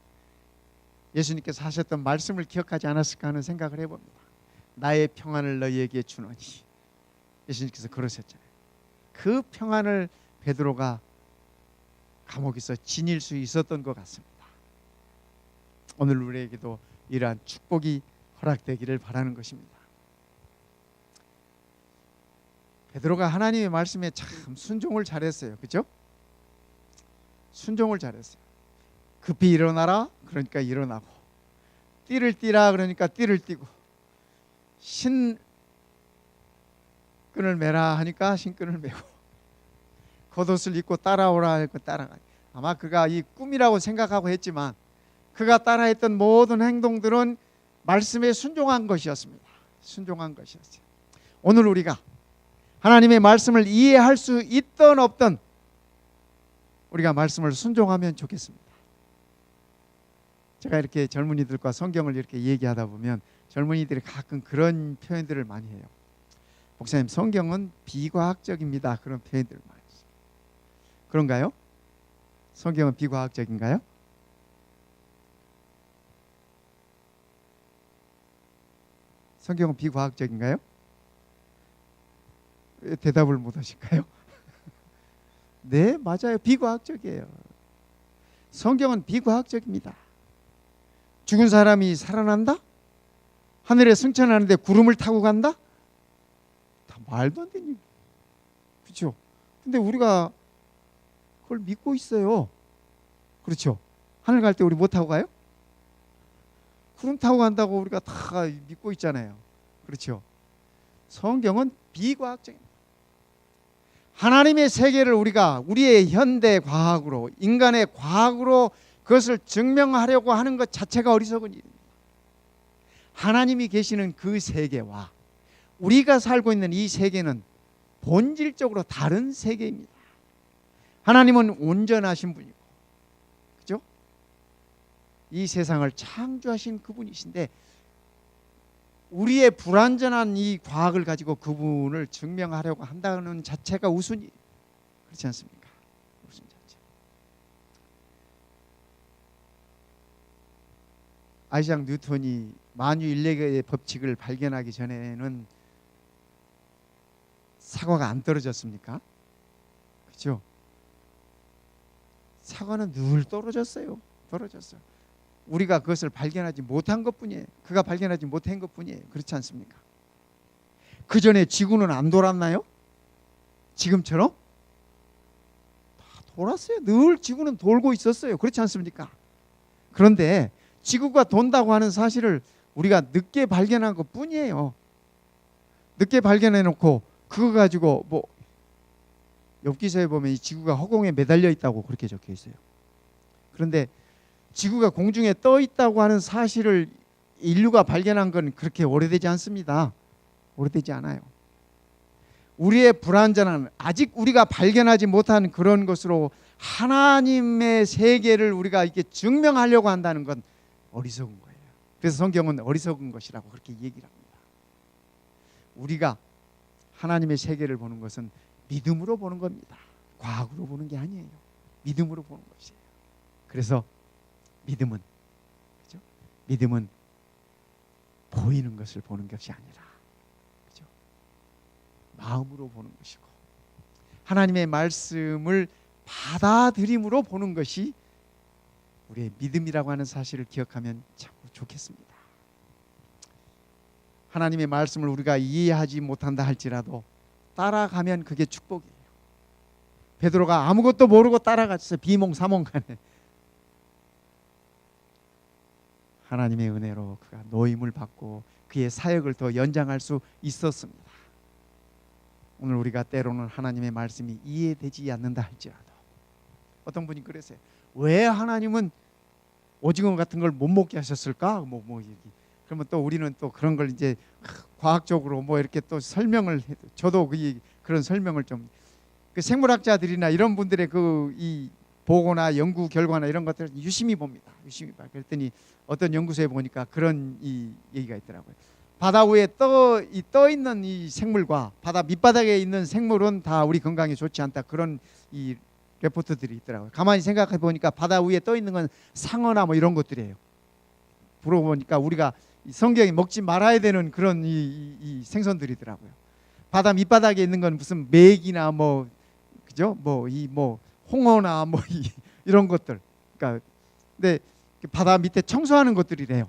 Speaker 1: 예수님께서 하셨던 말씀을 기억하지 않았을까 하는 생각을 해봅니다. 나의 평안을 너희에게 주노니. 예수님께서 그러셨잖아요. 그 평안을 베드로가 감옥에서 지닐 수 있었던 것 같습니다. 오늘 우리에게도 이러한 축복이 허락되기를 바라는 것입니다. 베드로가 하나님의 말씀에 참 순종을 잘했어요. 그렇죠? 순종을 잘했어요. 급히 일어나라 그러니까 일어나고, 띠를 띠라 그러니까 띠를 띠고, 신끈을 매라 하니까 신끈을 매고, 겉옷을 입고 따라오라 하니까 따라가. 아마 그가 이 꿈이라고 생각하고 했지만 그가 따라했던 모든 행동들은 말씀에 순종한 것이었습니다. 순종한 것이었어요. 오늘 우리가 하나님의 말씀을 이해할 수 있든 없든 우리가 말씀을 순종하면 좋겠습니다. 제가 이렇게 젊은이들과 성경을 이렇게 얘기하다 보면 젊은이들이 가끔 그런 표현들을 많이 해요. 목사님, 성경은 비과학적입니다. 그런 표현들을 많이 해요. 그런가요? 성경은 비과학적인가요? 성경은 비과학적인가요? 왜 대답을 못 하실까요? 네, 맞아요. 비과학적이에요. 성경은 비과학적입니다. 죽은 사람이 살아난다? 하늘에 승천하는데 구름을 타고 간다? 다 말도 안 되는 얘기. 그렇죠? 근데 우리가 그걸 믿고 있어요. 그렇죠? 하늘 갈 때 우리 뭐 타고 가요? 구름 타고 간다고 우리가 다 믿고 있잖아요. 그렇죠? 성경은 비과학적입니다. 하나님의 세계를 우리가 우리의 현대 과학으로, 인간의 과학으로 그것을 증명하려고 하는 것 자체가 어리석은 일입니다. 하나님이 계시는 그 세계와 우리가 살고 있는 이 세계는 본질적으로 다른 세계입니다. 하나님은 온전하신 분이고, 그죠? 이 세상을 창조하신 그분이신데 우리의 불완전한 이 과학을 가지고 그분을 증명하려고 한다는 자체가 우스운 일, 그렇지 않습니까? 우스운 자체. 아이작 뉴턴이 만유인력의 법칙을 발견하기 전에는 사과가 안 떨어졌습니까? 그렇죠? 사과는 늘 떨어졌어요. 떨어졌어요. 우리가 그것을 발견하지 못한 것뿐이에요. 그가 발견하지 못한 것뿐이에요. 그렇지 않습니까? 그 전에 지구는 안 돌았나요? 지금처럼? 다 돌았어요. 늘 지구는 돌고 있었어요. 그렇지 않습니까? 그런데 지구가 돈다고 하는 사실을 우리가 늦게 발견한 것뿐이에요. 늦게 발견해놓고 그거 가지고 뭐 엽기서에 보면 이 지구가 허공에 매달려 있다고 그렇게 적혀 있어요. 그런데 지구가 공중에 떠 있다고 하는 사실을 인류가 발견한 건 그렇게 오래되지 않습니다. 오래되지 않아요. 우리의 불완전한, 아직 우리가 발견하지 못한 그런 것으로 하나님의 세계를 우리가 이렇게 증명하려고 한다는 건 어리석은 거예요. 그래서 성경은 어리석은 것이라고 그렇게 얘기를 합니다. 우리가 하나님의 세계를 보는 것은 믿음으로 보는 겁니다. 과학으로 보는 게 아니에요. 믿음으로 보는 것이에요. 그래서 믿음은, 그죠? 믿음은 보이는 것을 보는 것이 아니라, 그죠? 마음으로 보는 것이고 하나님의 말씀을 받아들임으로 보는 것이 우리의 믿음이라고 하는 사실을 기억하면 참 좋겠습니다. 하나님의 말씀을 우리가 이해하지 못한다 할지라도 따라가면 그게 축복이에요. 베드로가 아무것도 모르고 따라갔어요. 비몽사몽간에. 하나님의 은혜로 그가 노임을 받고 그의 사역을 더 연장할 수 있었습니다. 오늘 우리가 때로는 하나님의 말씀이 이해되지 않는다 할지라도, 어떤 분이 그랬어요. 왜 하나님은 오징어 같은 걸 못 먹게 하셨을까? 그러면 또 우리는 또 그런 걸 이제 과학적으로 뭐 이렇게 또 설명을 해도, 저도 그런 설명을 좀, 그 생물학자들이나 이런 분들의 그 이 보고나 연구 결과나 이런 것들을 유심히 봅니다. 유심히 봐. 그랬더니 어떤 연구소에 보니까 그런 이 얘기가 있더라고요. 바다 위에 떠 있는 이 생물과 바다 밑바닥에 있는 생물은 다 우리 건강에 좋지 않다. 그런 이 레포트들이 있더라고요. 가만히 생각해 보니까 바다 위에 떠 있는 건 상어나 뭐 이런 것들이에요. 물어보니까 우리가 성경에 먹지 말아야 되는 그런 이 생선들이더라고요. 바다 밑바닥에 있는 건 무슨 메기나 뭐 그죠? 뭐 홍어나 뭐 이런 것들. 그러니까 근데 바다 밑에 청소하는 것들이래요.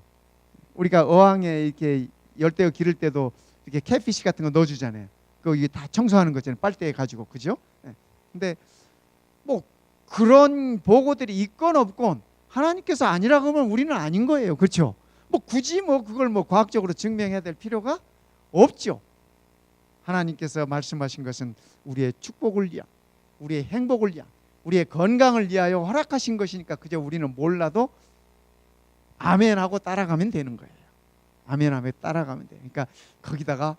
Speaker 1: 우리가 어항에 이렇게 열대어 기를 때도 이렇게 catfish 같은 거 넣어주잖아요. 그거 이게 다 청소하는 거잖아요. 빨대에 가지고 그죠? 근데 뭐 그런 보고들이 있건 없건 하나님께서 아니라고 하면 우리는 아닌 거예요. 그렇죠? 뭐 굳이 뭐 그걸 뭐 과학적으로 증명해야 될 필요가 없죠. 하나님께서 말씀하신 것은 우리의 축복을 위한, 우리의 행복을 위한, 우리의 건강을 위하여 허락하신 것이니까 그저 우리는 몰라도 아멘하고 따라가면 되는 거예요. 아멘하며 따라가면 돼요. 그러니까 거기다가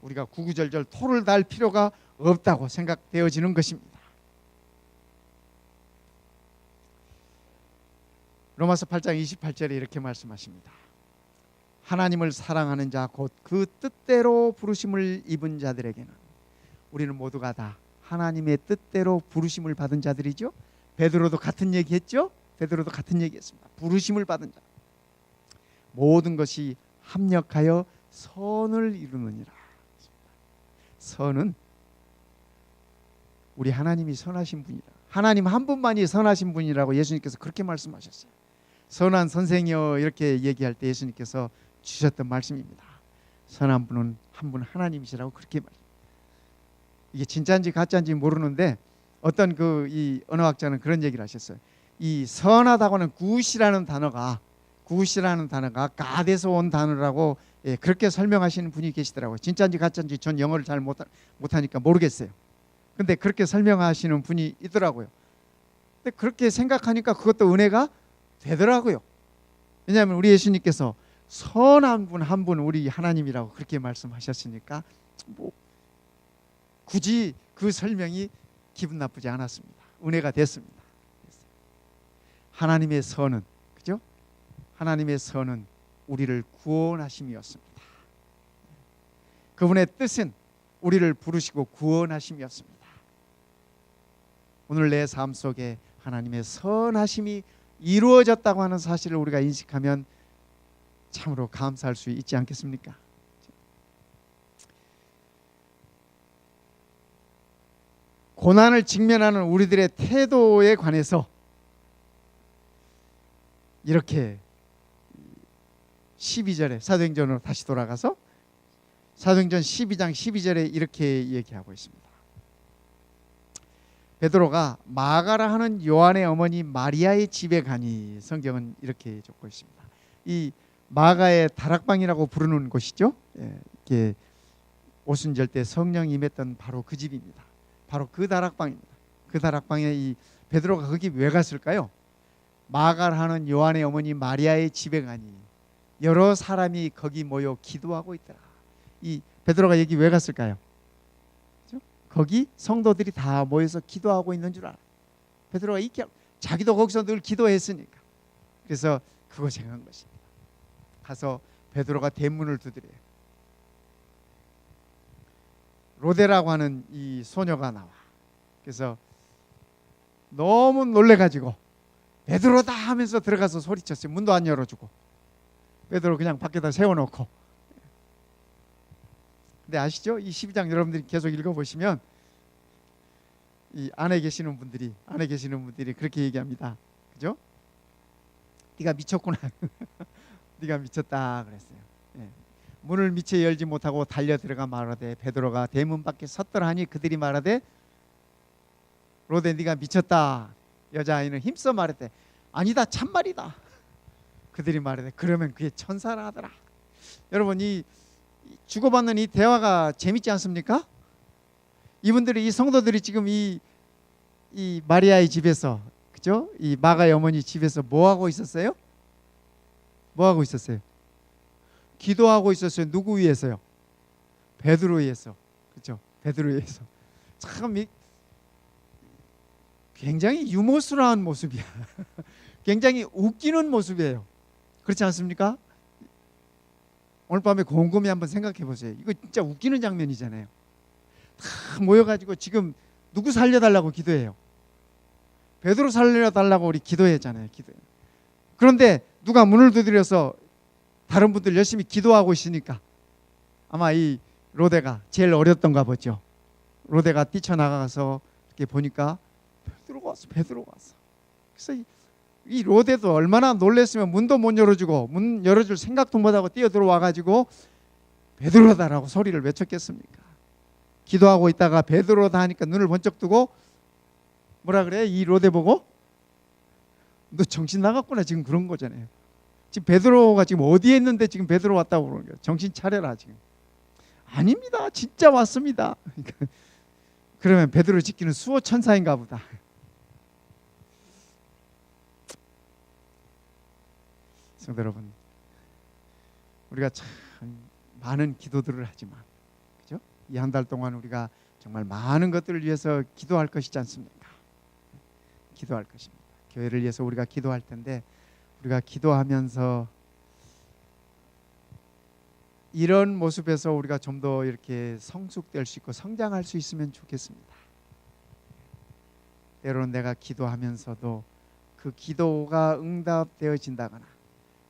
Speaker 1: 우리가 구구절절 토를 달 필요가 없다고 생각되어지는 것입니다. 로마서 8장 28절에 이렇게 말씀하십니다. 하나님을 사랑하는 자 곧 그 뜻대로 부르심을 입은 자들에게는, 우리는 모두가 다 하나님의 뜻대로 부르심을 받은 자들이죠. 베드로도 같은 얘기했죠. 베드로도 같은 얘기했습니다. 부르심을 받은 자, 모든 것이 합력하여 선을 이루느니라. 선은 우리 하나님이 선하신 분이다. 하나님 한 분만이 선하신 분이라고 예수님께서 그렇게 말씀하셨어요. 선한 선생이여 이렇게 얘기할 때 예수님께서 주셨던 말씀입니다. 선한 분은 한 분 하나님이시라고 그렇게 말합니다. 이게 진짜인지 가짜인지 모르는데 어떤 이 언어학자는 그런 얘기를 하셨어요. 이 선하다고는 굿이라는 단어가 God에서 온 단어라고 그렇게 설명하시는 분이 계시더라고요. 진짜인지 가짜인지 전 영어를 잘 못하니까 모르겠어요. 근데 그렇게 설명하시는 분이 있더라고요. 근데 그렇게 생각하니까 그것도 은혜가 되더라고요. 왜냐하면 우리 예수님께서 선한 분 한 분 우리 하나님이라고 그렇게 말씀하셨으니까 뭐 굳이 그 설명이 기분 나쁘지 않았습니다. 은혜가 됐습니다. 하나님의 선은, 그죠? 하나님의 선은 우리를 구원하심이었습니다. 그분의 뜻은 우리를 부르시고 구원하심이었습니다. 오늘 내 삶 속에 하나님의 선하심이 이루어졌다고 하는 사실을 우리가 인식하면 참으로 감사할 수 있지 않겠습니까? 고난을 직면하는 우리들의 태도에 관해서 이렇게 12절에 사도행전으로 다시 돌아가서 사도행전 12장 12절에 이렇게 얘기하고 있습니다. 베드로가 마가라 하는 요한의 어머니 마리아의 집에 가니, 성경은 이렇게 적고 있습니다. 이 마가의 다락방이라고 부르는 곳이죠. 이렇게 오순절 때 성령이 임했던 바로 그 집입니다. 바로 그 다락방입니다. 그 다락방에 이 베드로가 거기 왜 갔을까요? 마가라 하는 요한의 어머니 마리아의 집에 가니 여러 사람이 거기 모여 기도하고 있더라. 이 베드로가 여기 왜 갔을까요? 거기 성도들이 다 모여서 기도하고 있는 줄 알아. 베드로가 자기도 거기서 늘 기도했으니까. 그래서 그곳에 간 것입니다. 가서 베드로가 대문을 두드려요. 로데라고 하는 이 소녀가 나와. 그래서 너무 놀래가지고 베드로다 하면서 들어가서 소리쳤어요. 문도 안 열어주고 베드로 그냥 밖에다 세워놓고. 근데 아시죠? 이 12장 여러분들이 계속 읽어보시면 이 안에 계시는 분들이 그렇게 얘기합니다. 그죠? 네가 미쳤구나. 네가 미쳤다 그랬어요. 문을 미처 열지 못하고 달려 들어가 말하되 베드로가 대문 밖에 섰더라 하니 그들이 말하되 로데 네가 미쳤다. 여자아이는 힘써 말했대 아니다 참말이다. 그들이 말하되 그러면 그게 천사라 하더라. 여러분 이 주고받는 이 대화가 재밌지 않습니까? 이분들이 이 성도들이 지금 이 마리아의 집에서 그죠? 이 마가의 어머니 집에서 뭐 하고 있었어요? 뭐 하고 있었어요? 기도하고 있었어요. 누구 위해서요? 베드로 위해서. 그죠? 베드로 위해서. 참 굉장히 유머스러운 모습이야. 굉장히 웃기는 모습이에요. 그렇지 않습니까? 오늘 밤에 곰곰이 한번 생각해 보세요. 이거 진짜 웃기는 장면이잖아요. 다 모여가지고 지금 누구 살려달라고 기도해요? 베드로 살려달라고 우리 기도했잖아요. 기도해. 그런데 누가 문을 두드려서 다른 분들 열심히 기도하고 있으니까 아마 이 로데가 제일 어렸던가 보죠. 로데가 뛰쳐나가서 이렇게 보니까 베드로가 왔어. 그래서 이 로데도 얼마나 놀랬으면 문도 못 열어주고 문 열어줄 생각도 못하고 뛰어들어와가지고 베드로다라고 소리를 외쳤겠습니까? 기도하고 있다가 베드로다 하니까 눈을 번쩍 뜨고 뭐라 그래? 이 로데 보고 너 정신 나갔구나 지금 그런 거잖아요. 지금 베드로가 지금 어디에 있는데 지금 베드로 왔다고 그러는 거예요. 정신 차려라 지금. 아닙니다. 진짜 왔습니다. 그러면 베드로 지키는 수호 천사인가 보다. 성도 여러분, 우리가 참 많은 기도들을 하지만, 그죠? 이 한 달 동안 우리가 정말 많은 것들을 위해서 기도할 것이지 않습니까? 기도할 것입니다. 교회를 위해서 우리가 기도할 텐데, 우리가 기도하면서 이런 모습에서 우리가 좀 더 이렇게 성숙될 수 있고 성장할 수 있으면 좋겠습니다. 때로는 내가 기도하면서도 그 기도가 응답되어진다거나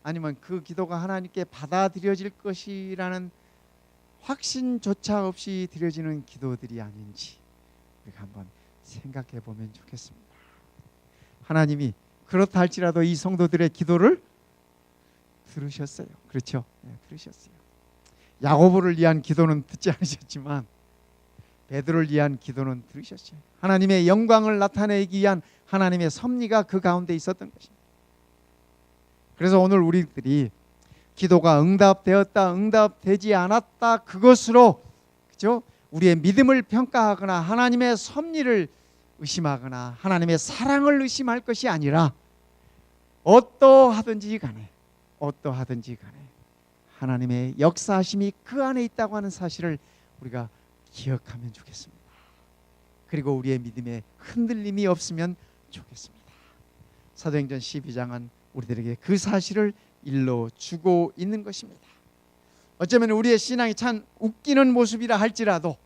Speaker 1: 아니면 그 기도가 하나님께 받아들여질 것이라는 확신조차 없이 드려지는 기도들이 아닌지 우리가 한번 생각해 보면 좋겠습니다. 하나님이 그렇다 할지라도 이 성도들의 기도를 들으셨어요. 그렇죠? 네, 들으셨어요. 야고보를 위한 기도는 듣지 않으셨지만 베드로를 위한 기도는 들으셨어요. 하나님의 영광을 나타내기 위한 하나님의 섭리가 그 가운데 있었던 것입니다. 그래서 오늘 우리들이 기도가 응답되었다, 응답되지 않았다 그것으로 그죠? 우리의 믿음을 평가하거나 하나님의 섭리를 의심하거나 하나님의 사랑을 의심할 것이 아니라 어떠하든지 간에 하나님의 역사하심이 그 안에 있다고 하는 사실을 우리가 기억하면 좋겠습니다. 그리고 우리의 믿음에 흔들림이 없으면 좋겠습니다. 사도행전 12장은 우리들에게 그 사실을 일러주고 있는 것입니다. 어쩌면 우리의 신앙이 참 웃기는 모습이라 할지라도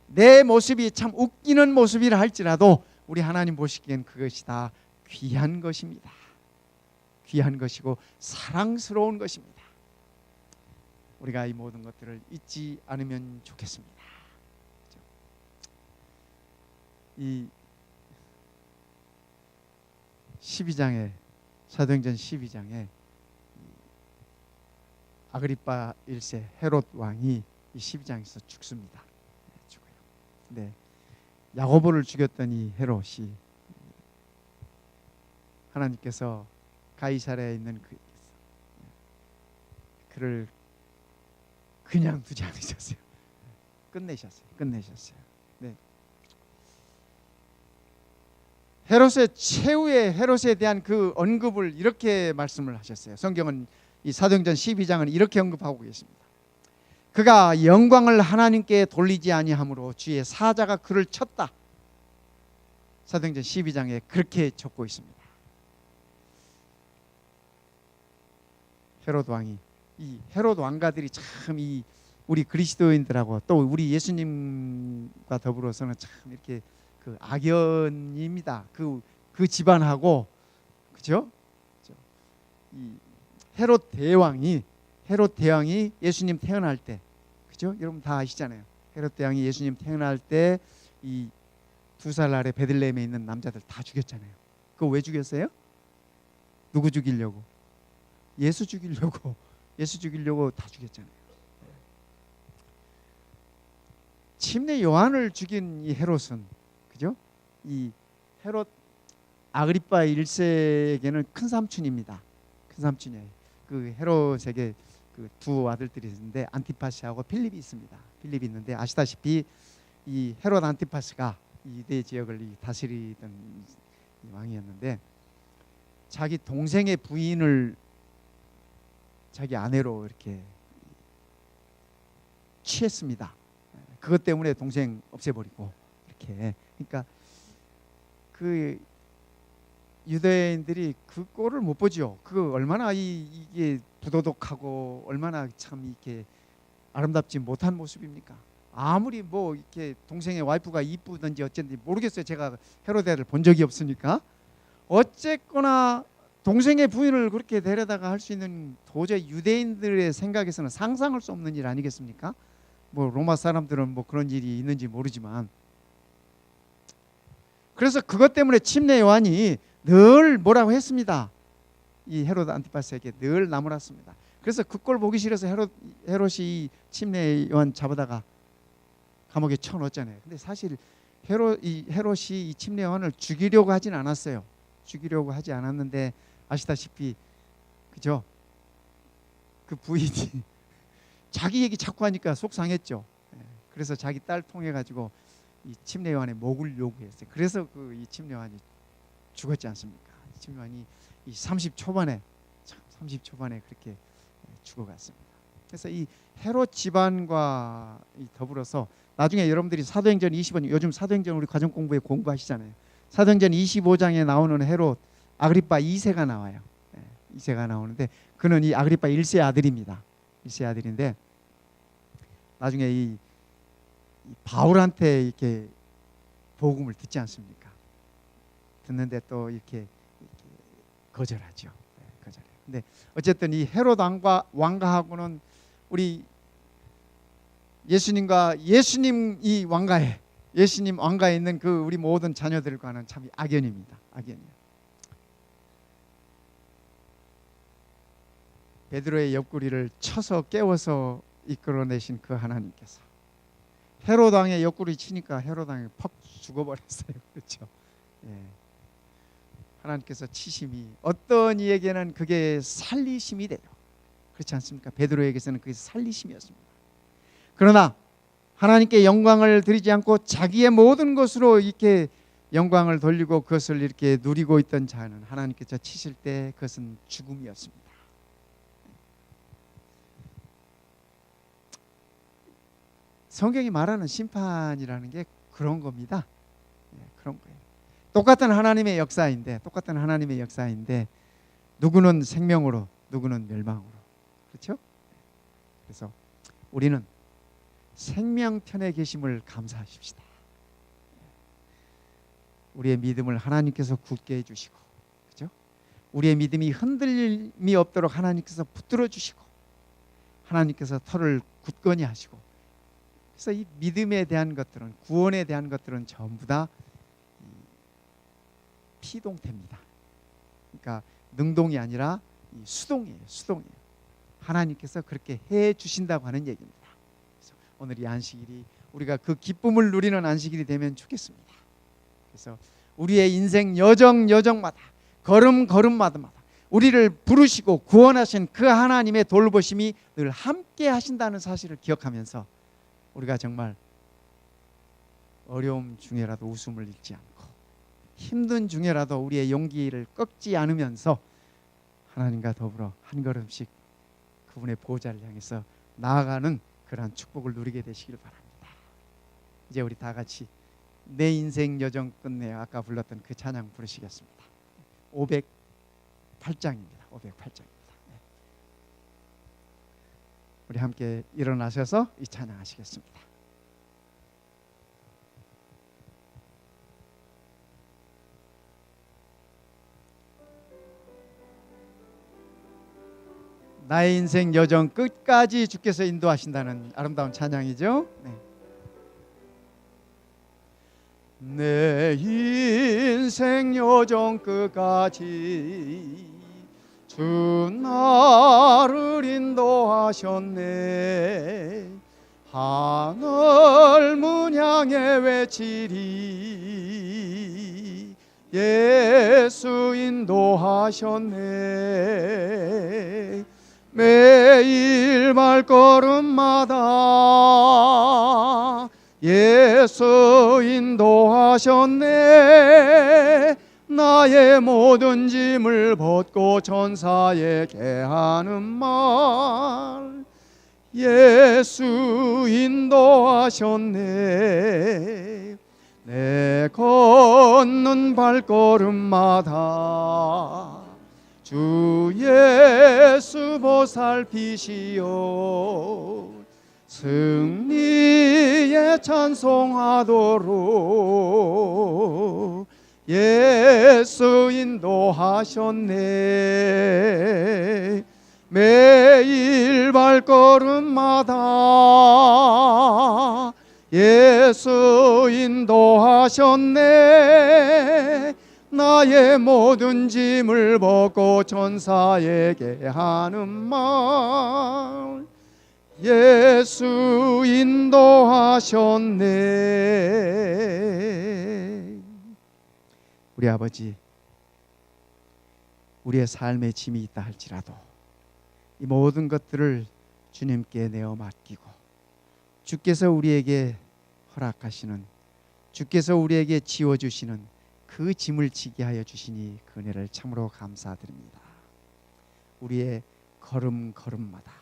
Speaker 1: 내 모습이 참 웃기는 모습이라 할지라도 우리 하나님 보시기엔 그것이 다 귀한 것입니다. 귀한 것이고 사랑스러운 것입니다. 우리가 이 모든 것들을 잊지 않으면 좋겠습니다. 이 12장에 사도행전 12장에 아그리파 1세 헤롯 왕이 이 12장에서 죽습니다. 죽어요. 네, 야고보를 죽였던 이 헤롯이 하나님께서 가이사랴에 있는 그를 그냥 두지 않으셨어요. 끝내셨어요. 네. 헤롯의 최후의 헤롯에 대한 그 언급을 이렇게 말씀을 하셨어요. 성경은 이 사도행전 12장은 이렇게 언급하고 계십니다. 그가 영광을 하나님께 돌리지 아니하므로 주의 사자가 그를 쳤다. 사도행전 12장에 그렇게 적고 있습니다. 헤롯 왕이 이 헤롯 왕가들이 참 이 우리 그리스도인들하고 또 우리 예수님과 더불어서는 참 이렇게 그 악연입니다. 그 집안하고 그죠? 이 헤롯 대왕이 예수님 태어날 때 그죠? 여러분 다 아시잖아요. 헤롯 대왕이 예수님 태어날 때 이 2살 아래 베들레헴에 있는 남자들 다 죽였잖아요. 그거 왜 죽였어요? 누구 죽이려고? 예수 죽이려고 다 죽였잖아요. 침례 요한을 죽인 이 헤롯은 그죠? 이 헤롯 아그리파 1세에게는 큰 삼촌입니다. 큰 삼촌이에요. 그 헤롯에게 그 두 아들들이 있는데 안티파스하고 필립이 있습니다. 필립이 있는데 아시다시피 이 헤롯 안티파스가 이 유대 지역을 다스리던 왕이었는데 자기 동생의 부인을 자기 아내로 이렇게 취했습니다. 그것 때문에 동생 없애버리고 이렇게. 그러니까 그 유대인들이 그 꼴을 못 보죠. 그 얼마나 이게 부도덕하고 얼마나 참 이렇게 아름답지 못한 모습입니까? 아무리 뭐 이렇게 동생의 와이프가 이쁘든지 어쨌든지 모르겠어요. 제가 헤로데를 본 적이 없으니까. 어쨌거나 동생의 부인을 그렇게 데려다가 할 수 있는 도저히 유대인들의 생각에서는 상상할 수 없는 일 아니겠습니까? 뭐 로마 사람들은 뭐 그런 일이 있는지 모르지만, 그래서 그것 때문에 침례 요한이 늘 뭐라고 했습니다. 이 헤롯 안티파스에게 늘 나무랐습니다. 그래서 그 꼴 보기 싫어서 헤롯이 침례 요한 잡아다가 감옥에 쳐넣었잖아요. 근데 사실 헤롯이 이 침례 요한을 죽이려고 하진 않았어요. 죽이려고 하지 않았는데 아시다시피 그죠? 그 부인이 자기 얘기 자꾸 하니까 속상했죠. 그래서 자기 딸 통해 가지고 이 침례 요한의 목을 요구했어요. 그래서 그 이 침례 요한이 죽었지 않습니까? 침례 요한이 이 30 초반에 그렇게 죽어갔습니다. 그래서 이 헤롯 집안과 더불어서 나중에 여러분들이 사도행전 20원, 요즘 사도행전 우리 가정 공부에 공부하시잖아요. 사도행전 25장에 나오는 헤롯 아그리파 2세가 나와요. 2세가 나오는데 그는 이 아그리파 1세 아들입니다. 1세 아들인데 나중에 이 바울한테 이렇게 복음을 듣지 않습니까? 듣는데 또 이렇게 거절하죠. 거절해요. 근데 어쨌든 이 헤롯 왕가하고는 우리 예수님 이 왕가에, 예수님 왕가에 있는 그 우리 모든 자녀들과는 참 악연입니다. 악연이요. 베드로의 옆구리를 쳐서 깨워서 이끌어내신 그 하나님께서 헤롯 왕의 옆구리 치니까 헤롯 왕이 퍽 죽어버렸어요. 그렇죠? 예. 하나님께서 치심이 어떤 이에게는 그게 살리심이 돼요. 그렇지 않습니까? 베드로에게서는 그게 살리심이었습니다. 그러나 하나님께 영광을 드리지 않고 자기의 모든 것으로 이렇게 영광을 돌리고 그것을 이렇게 누리고 있던 자는 하나님께서 치실 때 그것은 죽음이었습니다. 성경이 말하는 심판이라는 게 그런 겁니다. 그런 거예요. 똑같은 하나님의 역사인데 누구는 생명으로, 누구는 멸망으로. 그렇죠? 그래서 우리는 생명편에 계심을 감사하십시다. 우리의 믿음을 하나님께서 굳게 해주시고, 그렇죠? 우리의 믿음이 흔들림이 없도록 하나님께서 붙들어 주시고, 하나님께서 터를 굳건히 하시고, 그래서 이 믿음에 대한 것들은, 구원에 대한 것들은 전부 다 피동태입니다. 그러니까 능동이 아니라 수동이에요. 하나님께서 그렇게 해 주신다고 하는 얘기입니다. 그래서 오늘 이 안식일이 우리가 그 기쁨을 누리는 안식일이 되면 좋겠습니다. 그래서 우리의 인생 여정마다 걸음마다 우리를 부르시고 구원하신 그 하나님의 돌보심이 늘 함께 하신다는 사실을 기억하면서 우리가 정말 어려움 중에라도 웃음을 잃지 않고 힘든 중에라도 우리의 용기를 꺾지 않으면서 하나님과 더불어 한 걸음씩 그분의 보호자를 향해서 나아가는 그러한 축복을 누리게 되시길 바랍니다. 이제 우리 다 같이 내 인생 여정 끝내 아까 불렀던 그 찬양 부르시겠습니다. 508장입니다. 508장입니다. 우리 함께 일어나셔서 이 찬양 하시겠습니다. 나의 인생 여정 끝까지 주께서 인도하신다는 아름다운 찬양이죠. 내 인생 여정 끝까지 주 나를 인도하셨네. 하늘 문 향해 외치리 예수 인도하셨네. 매일 발걸음마다 예수 인도하셨네. 나의 모든 짐을 벗고 천사에게 하는 말, 예수 인도하셨네. 내 걷는 발걸음마다 주 예수 보살피시오. 승리에 찬송하도록 예수 인도하셨네. 매일 발걸음마다 예수 인도하셨네. 나의 모든 짐을 벗고 천사에게 하는 말, 예수 인도하셨네. 우리 아버지, 우리의 삶에 짐이 있다 할지라도 이 모든 것들을 주님께 내어 맡기고 주께서 우리에게 허락하시는, 주께서 우리에게 지워주시는 그 짐을 지게 하여 주시니 그 은혜를 참으로 감사드립니다. 우리의 걸음걸음마다,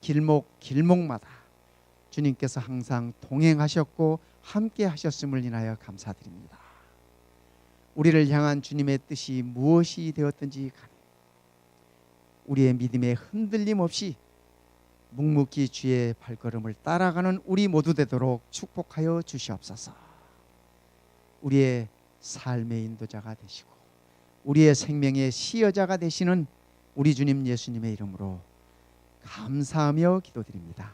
Speaker 1: 길목길목마다 주님께서 항상 동행하셨고 함께 하셨음을 인하여 감사드립니다. 우리를 향한 주님의 뜻이 무엇이 되었든지 간에 우리의 믿음에 흔들림 없이 묵묵히 주의 발걸음을 따라가는 우리 모두 되도록 축복하여 주시옵소서. 우리의 삶의 인도자가 되시고 우리의 생명의 시여자가 되시는 우리 주님 예수님의 이름으로 감사하며 기도드립니다.